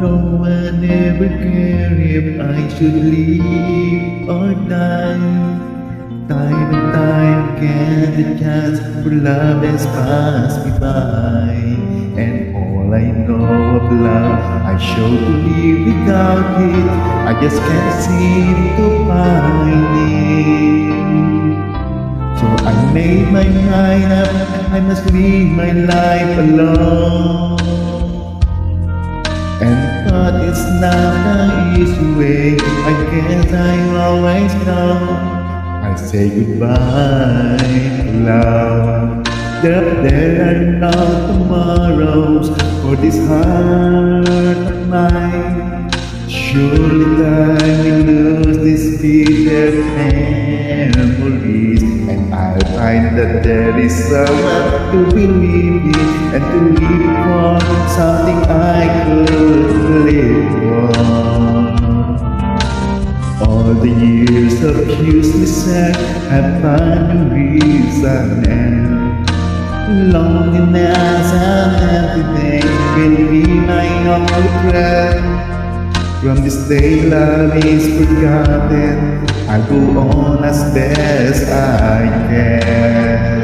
No one ever cared if I should live or die. Time and time again the chance for love has passed me by. And all I know of love I show to live without it. I just can't seem to find it. So I made my mind up, I must live my life alone. And thought it's not the easy way, I guess I always know. I say goodbye to love. There are no tomorrows for this heart of mine. Surely time will lose these bitter memories, and I'll find that there is someone to believe in and to live for, something I could live for. All the years of useless sex have found a reason, and loneliness and everything will be my only friend. From this day love is forgotten, I'll go on as best I can.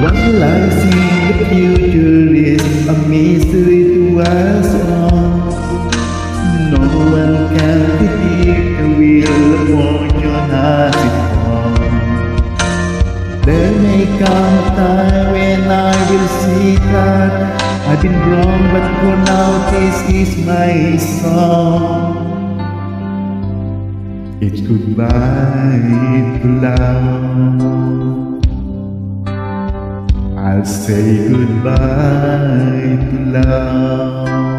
What lies in the future is a mystery to us all. No one can predict the wheel of fortune as it falls. There may come a time when I will see that I've been wrong, but for now this is my song. It's goodbye to love. I'll say goodbye to love.